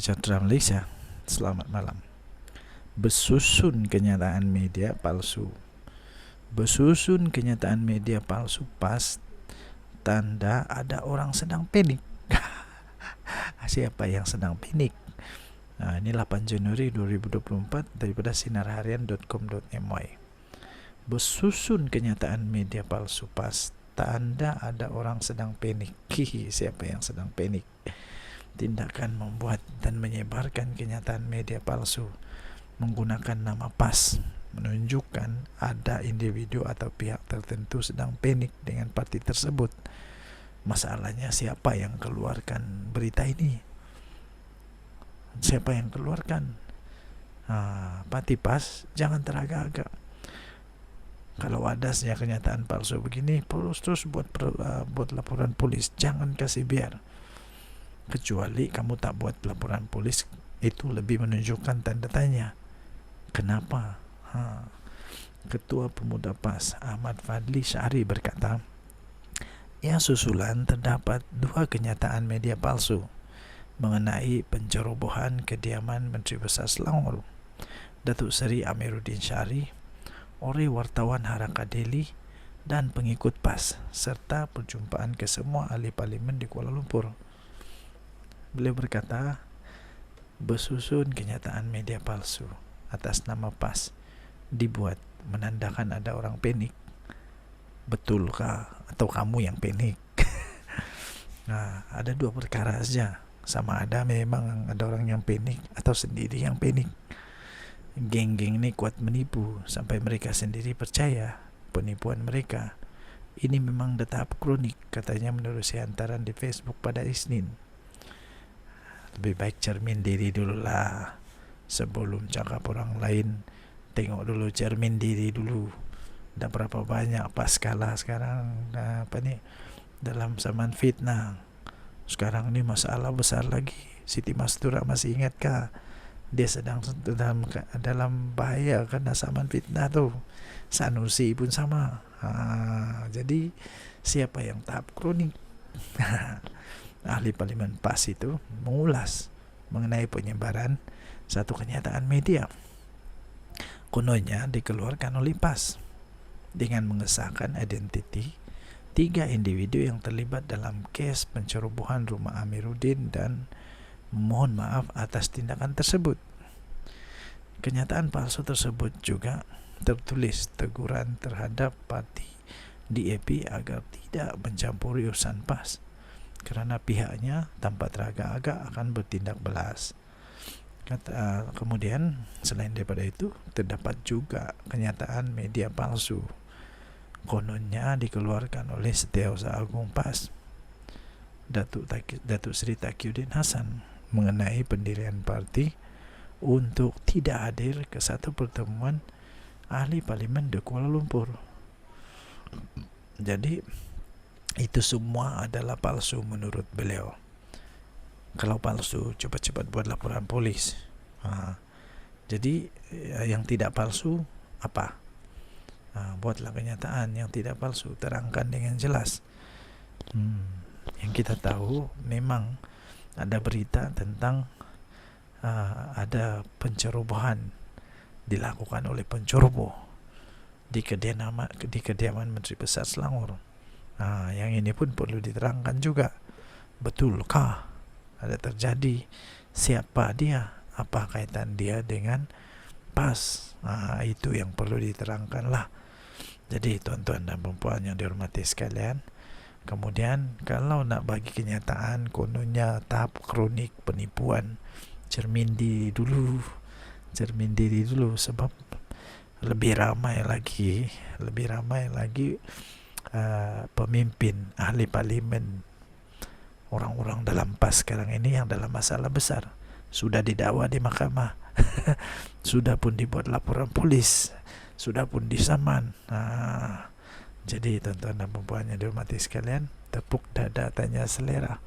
sejahtera Malaysia. Selamat malam. Bersusun kenyataan media palsu. Bersusun kenyataan media palsu pas tanda ada orang sedang panik. Siapa yang sedang panik? Ini 8 Januari 2024 daripada sinarharian.com.my. Bersusun kenyataan media palsu pas tanda ada orang sedang panik. Siapa yang sedang panik? Tindakan membuat dan menyebarkan kenyataan media palsu menggunakan nama PAS menunjukkan ada individu atau pihak tertentu sedang panik dengan parti tersebut. Masalahnya siapa yang keluarkan berita ini? Siapa yang keluarkan? Parti PAS jangan teragak-agak. Kalau ada kenyataan palsu begini, terus buat laporan polis. Jangan kasih biar. Kecuali kamu tak buat laporan polis, itu lebih menunjukkan tanda tanya. Kenapa? Ketua Pemuda PAS Ahmad Fadli Syahri berkata, susulan terdapat 2 kenyataan media palsu mengenai pencerobohan kediaman Menteri Besar Selangor Datuk Seri Amiruddin Syari oleh wartawan Haraka Daily dan pengikut PAS serta perjumpaan kesemua ahli parlimen di Kuala Lumpur. Beliau berkata, bersusun kenyataan media palsu atas nama PAS dibuat menandakan ada orang panik. Betulkah atau kamu yang panik? Ada 2 perkara saja. Sama ada memang ada orang yang panik atau sendiri yang panik. Geng-geng ini kuat menipu sampai mereka sendiri percaya penipuan mereka. Ini memang dah tahap kronik, katanya menurut hantaran di Facebook pada Isnin. Lebih baik cermin diri dulu lah sebelum cakap orang lain. Tengok dulu cermin diri dulu. Dah berapa banyak PAS kalah sekarang dalam zaman fitnah. Sekarang ni masalah besar lagi. Siti Mastura masih ingatkah dia sedang dalam bahaya karena zaman fitnah tu? Sanusi pun sama. Jadi siapa yang tahap kronik? Ahli parlimen PAS itu mengulas mengenai penyebaran satu kenyataan media. Kononnya dikeluarkan oleh PAS dengan mengesahkan identiti 3 individu yang terlibat dalam kes pencerobohan rumah Amiruddin dan mohon maaf atas tindakan tersebut. Kenyataan palsu tersebut juga tertulis teguran terhadap parti DAP agar tidak mencampuri urusan PAS kerana pihaknya tanpa teragak-agak akan bertindak balas. Kemudian selain daripada itu, terdapat juga kenyataan media palsu. Kononnya dikeluarkan oleh Setiausaha Agung PAS Datuk Seri Taqiyuddin Hasan mengenai pendirian parti untuk tidak hadir ke satu pertemuan ahli parlimen di Kuala Lumpur. Jadi itu semua adalah palsu menurut beliau. Kalau palsu, cepat-cepat buat laporan polis. Jadi yang tidak palsu apa? Buatlah kenyataan yang tidak palsu, terangkan dengan jelas. Yang kita tahu memang ada berita tentang ada pencerobohan dilakukan oleh penceroboh di kediaman Menteri Besar Selangor. Yang ini pun perlu diterangkan juga. Betulkah ada terjadi? Siapa dia? Apa kaitan dia dengan PAS? Itu yang perlu diterangkan lah. Jadi tuan-tuan dan puan yang dihormati sekalian, kemudian kalau nak bagi kenyataan kononnya tahap kronik penipuan, cermin diri dulu sebab lebih ramai lagi pemimpin ahli parlimen, orang-orang dalam PAS sekarang ini yang dalam masalah besar sudah didakwa di mahkamah. Sudah pun dibuat laporan polis, sudah pun disaman. Jadi tuan-tuan dan puan yang dihormati sekalian, tepuk dada tanya selera.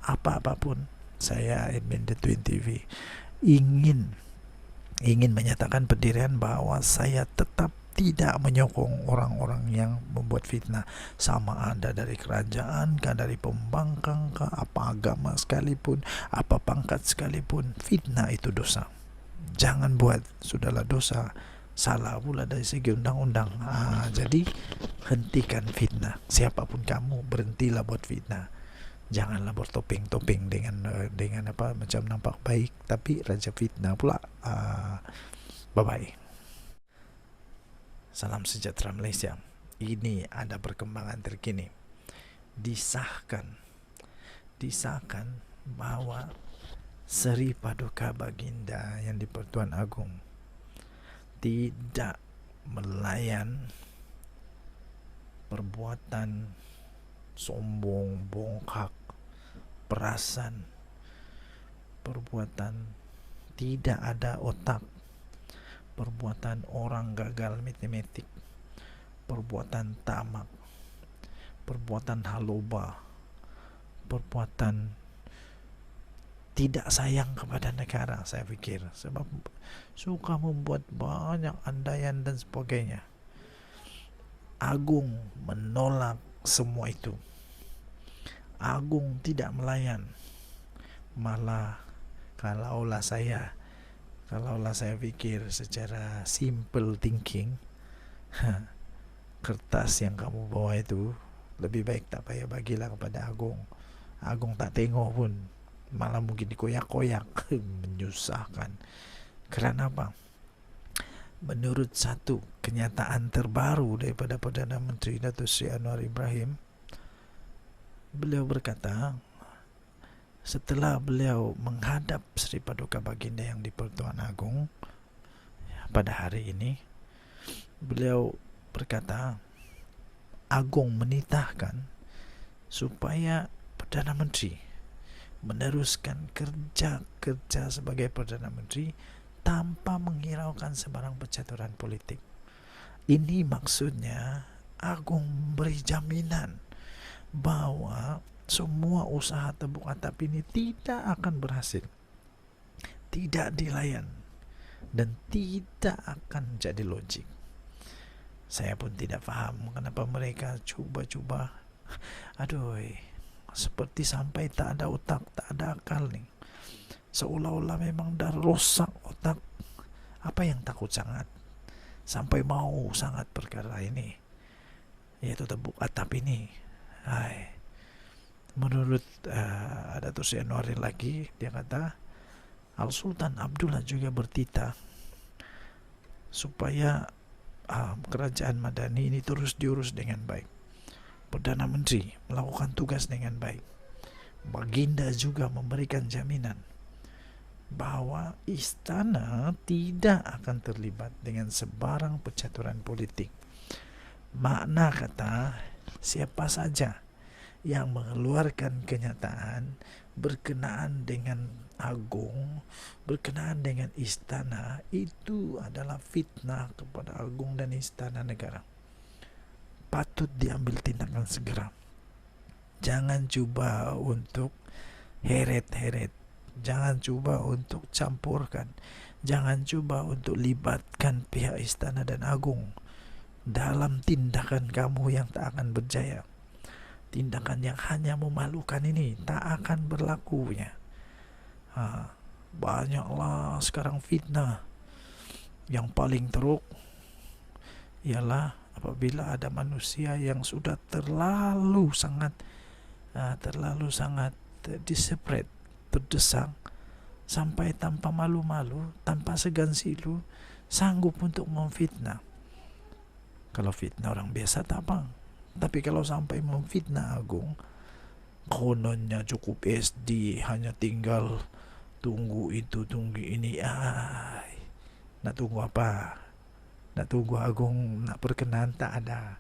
Apa-apapun, saya admin The Twin TV ingin menyatakan pendirian bahwa saya tetap tidak menyokong orang-orang yang membuat fitnah, sama ada dari kerajaan kah, dari pembangkang kah, apa agama sekalipun, apa pangkat sekalipun. Fitnah itu dosa, jangan buat. Sudahlah dosa, salah pula dari segi undang-undang. Jadi hentikan fitnah. Siapapun kamu, berhentilah buat fitnah. Janganlah bertopeng-topeng dengan apa, macam nampak baik tapi raja fitnah pula. Bye bye. Salam sejahtera Malaysia. Ini ada perkembangan terkini. Disahkan bahwa Seri Paduka Baginda yang di Pertuan Agong tidak melayan perbuatan sombong, bongkak, perasan, perbuatan tidak ada otak, perbuatan orang gagal matematik, perbuatan tamak, perbuatan haloba, perbuatan tidak sayang kepada negara, saya pikir, sebab suka membuat banyak andaian dan sebagainya. Agung menolak semua itu. Agung tidak melayan. Malah kalaulah saya pikir secara simple thinking, kertas yang kamu bawa itu lebih baik tak payah bagilah kepada Agung. Agung tak tengok pun, malah mungkin dikoyak-koyak. Menyusahkan. Kerana apa? Menurut satu kenyataan terbaru daripada Perdana Menteri Datuk Seri Anwar Ibrahim, beliau berkata, setelah beliau menghadap Seri Paduka Baginda yang di Pertuan Agong pada hari ini, beliau berkata, Agong menitahkan supaya Perdana Menteri meneruskan kerja sebagai Perdana Menteri tanpa menghiraukan sebarang percaturan politik. Ini maksudnya Agong memberi jaminan bahwa semua usaha tepuk atap ini tidak akan berhasil, tidak dilayan, dan tidak akan jadi logik. Saya pun tidak faham kenapa mereka cuba-cuba, seperti sampai tak ada otak, tak ada akal nih. Seolah-olah memang dah rosak otak. Apa yang takut sangat sampai mau sangat perkara ini, yaitu tepuk atap ini. Menurut Datuk Seri Anwar lagi, dia kata Al Sultan Abdullah juga bertitah supaya kerajaan Madani ini terus diurus dengan baik. Perdana Menteri melakukan tugas dengan baik. Baginda juga memberikan jaminan bahwa istana tidak akan terlibat dengan sebarang percaturan politik. Makna kata, siapa saja yang mengeluarkan kenyataan berkenaan dengan Agong, berkenaan dengan istana, itu adalah fitnah kepada Agong dan istana negara. Patut diambil tindakan segera. Jangan cuba untuk heret-heret, jangan cuba untuk campurkan, jangan cuba untuk libatkan pihak istana dan Agong dalam tindakan kamu yang tak akan berjaya. Tindakan yang hanya memalukan ini tak akan berlakunya. Banyaklah sekarang fitnah. Yang paling teruk ialah apabila ada manusia yang sudah terlalu sangat desperate, terdesak, sampai tanpa malu-malu, tanpa segan silu, sanggup untuk memfitnah. Kalau fitnah orang biasa tak apa, tapi kalau sampai memfitnah Agong, kononnya cukup SD, hanya tinggal tunggu itu, tunggu ini. Nak tunggu apa? Nak tunggu Agong nak berkenan? Tak ada.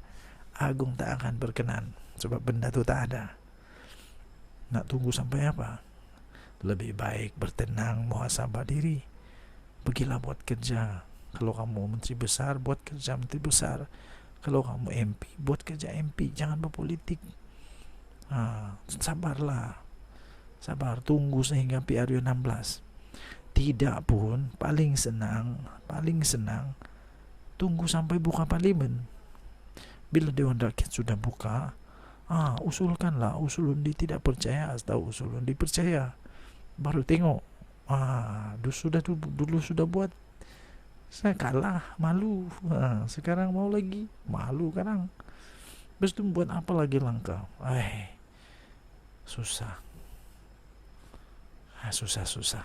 Agong tak akan berkenan, sebab benda tu tak ada. Nak tunggu sampai apa? Lebih baik bertenang, muhasabah diri. Pergilah buat kerja. Kalau kamu menteri besar, buat kerja menteri besar. Kalau kamu MP, buat kerja MP. Jangan berpolitik. Sabarlah. Sabar, tunggu sehingga PRU 16. Tidak pun, paling senang tunggu sampai buka parlimen. Bila Dewan Rakyat sudah buka, usulkanlah usul undi tidak percaya atau usul undi percaya. Baru tengok. Dulu sudah buat, saya kalah, malu. Sekarang mau lagi, malu sekarang. Terus tu buat apa lagi langkah? Susah. Susah.